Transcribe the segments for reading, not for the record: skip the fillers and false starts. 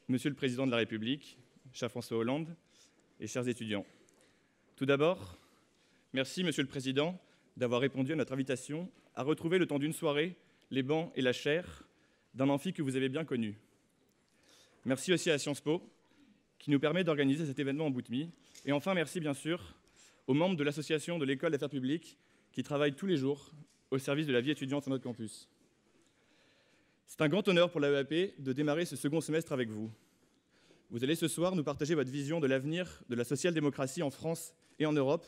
Monsieur le Président de la République, cher François Hollande et chers étudiants. Tout d'abord, merci, Monsieur le Président, d'avoir répondu à notre invitation à retrouver le temps d'une soirée les bancs et la chaire d'un amphi que vous avez bien connu. Merci aussi à Sciences Po, qui nous permet d'organiser cet événement en Boutmy. Et enfin, merci bien sûr aux membres de l'association de l'École d'Affaires publiques qui travaillent tous les jours au service de la vie étudiante sur notre campus. C'est un grand honneur pour l'AEAP de démarrer ce second semestre avec vous. Vous allez ce soir nous partager votre vision de l'avenir de la social-démocratie en France et en Europe,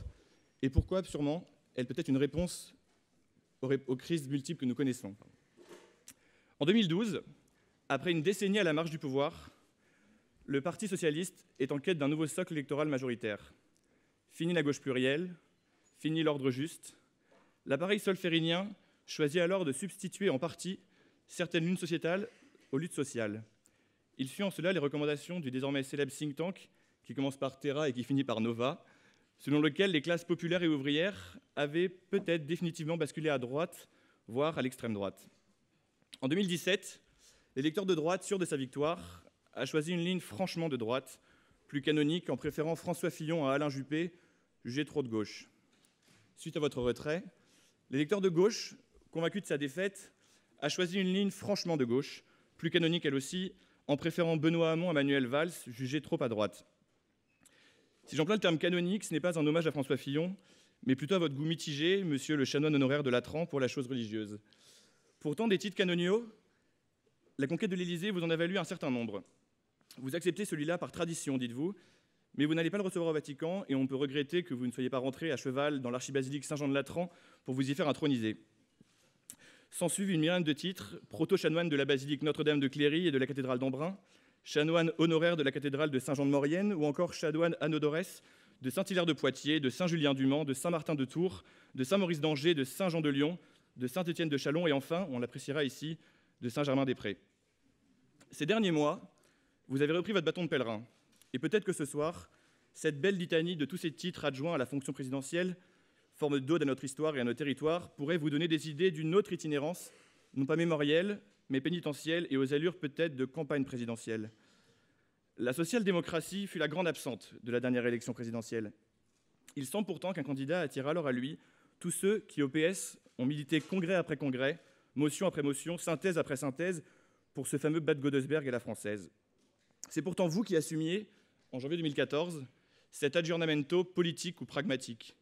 et pourquoi, sûrement, elle peut être une réponse aux crises multiples que nous connaissons. En 2012, après une décennie à la marge du pouvoir, le Parti socialiste est en quête d'un nouveau socle électoral majoritaire. Fini la gauche plurielle, fini l'ordre juste. L'appareil solférinien choisit alors de substituer en partie certaines luttes sociétales aux luttes sociales. Il suit en cela les recommandations du désormais célèbre think tank, qui commence par Terra et qui finit par Nova, selon lequel les classes populaires et ouvrières avaient peut-être définitivement basculé à droite, voire à l'extrême droite. En 2017, l'électeur de droite, sûr de sa victoire, a choisi une ligne franchement de droite, plus canonique, en préférant François Fillon à Alain Juppé, jugé trop de gauche. Suite à votre retrait, l'électeur de gauche, convaincu de sa défaite, a choisi une ligne franchement de gauche, plus canonique elle aussi, en préférant Benoît Hamon à Manuel Valls, jugé trop à droite. Si j'emploie le terme canonique, ce n'est pas un hommage à François Fillon, mais plutôt à votre goût mitigé, monsieur le chanoine honoraire de Latran, pour la chose religieuse. Pourtant, des titres canoniaux, la conquête de l'Élysée, vous en avez lu un certain nombre. Vous acceptez celui-là par tradition, dites-vous, mais vous n'allez pas le recevoir au Vatican, et on peut regretter que vous ne soyez pas rentré à cheval dans l'archibasilique Saint-Jean de Latran pour vous y faire introniser. S'ensuivent une myriade de titres, proto-chanoine de la basilique Notre-Dame de Cléry et de la cathédrale d'Embrun, chanoine honoraire de la cathédrale de Saint-Jean-de-Maurienne, ou encore chanoine anodorès de Saint-Hilaire de Poitiers, de Saint-Julien-du-Mans, de Saint-Martin de Tours, de Saint-Maurice d'Angers, de Saint-Jean de Lyon, de Saint-Étienne de Châlons et enfin, on l'appréciera ici, de Saint-Germain-des-Prés. Ces derniers mois, vous avez repris votre bâton de pèlerin. Et peut-être que ce soir, cette belle litanie de tous ces titres adjoints à la fonction présidentielle, forme d'ode à notre histoire et à nos territoires, pourrait vous donner des idées d'une autre itinérance, non pas mémorielle, mais pénitentielle et aux allures peut-être de campagne présidentielle. La social-démocratie fut la grande absente de la dernière élection présidentielle. Il semble pourtant qu'un candidat attire alors à lui tous ceux qui, au PS, ont milité congrès après congrès, motion après motion, synthèse après synthèse, pour ce fameux Bad Godesberg à la française. C'est pourtant vous qui assumiez, en janvier 2014, cet aggiornamento politique ou pragmatique.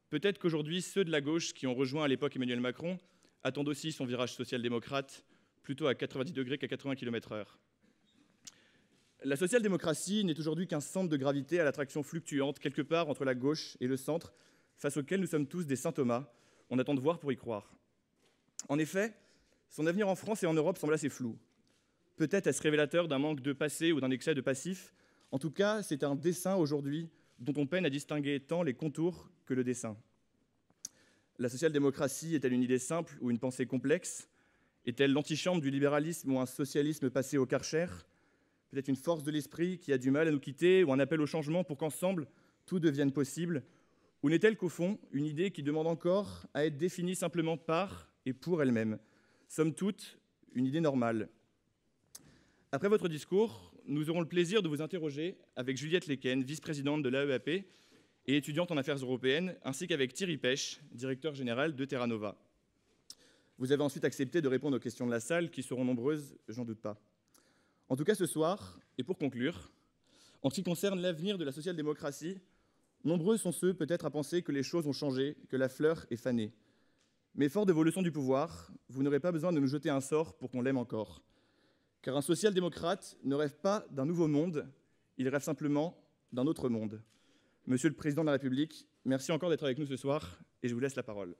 Peut-être qu'aujourd'hui, ceux de la gauche qui ont rejoint à l'époque Emmanuel Macron attendent aussi son virage social-démocrate, plutôt à 90 degrés qu'à 80 km/h. La social-démocratie n'est aujourd'hui qu'un centre de gravité à l'attraction fluctuante, quelque part entre la gauche et le centre, face auquel nous sommes tous des saint Thomas. On attend de voir pour y croire. En effet, son avenir en France et en Europe semble assez flou. Peut-être est-ce révélateur d'un manque de passé ou d'un excès de passif. En tout cas, c'est un dessin aujourd'hui dont on peine à distinguer tant les contours que le dessin. La social-démocratie est-elle une idée simple ou une pensée complexe? Est-elle l'antichambre du libéralisme ou un socialisme passé au Karcher? Peut-être une force de l'esprit qui a du mal à nous quitter ou un appel au changement pour qu'ensemble, tout devienne possible? Ou n'est-elle qu'au fond une idée qui demande encore à être définie simplement par et pour elle-même? Somme toute, une idée normale. Après votre discours, nous aurons le plaisir de vous interroger avec Juliette Lequen, vice-présidente de l'AEAP et étudiante en affaires européennes, ainsi qu'avec Thierry Pech, directeur général de Terra Nova. Vous avez ensuite accepté de répondre aux questions de la salle, qui seront nombreuses, j'en doute pas. En tout cas, ce soir, et pour conclure, en ce qui concerne l'avenir de la social-démocratie, nombreux sont ceux peut-être à penser que les choses ont changé, que la fleur est fanée. Mais fort de vos leçons du pouvoir, vous n'aurez pas besoin de nous jeter un sort pour qu'on l'aime encore. Car un social-démocrate ne rêve pas d'un nouveau monde, il rêve simplement d'un autre monde. Monsieur le Président de la République, merci encore d'être avec nous ce soir et je vous laisse la parole.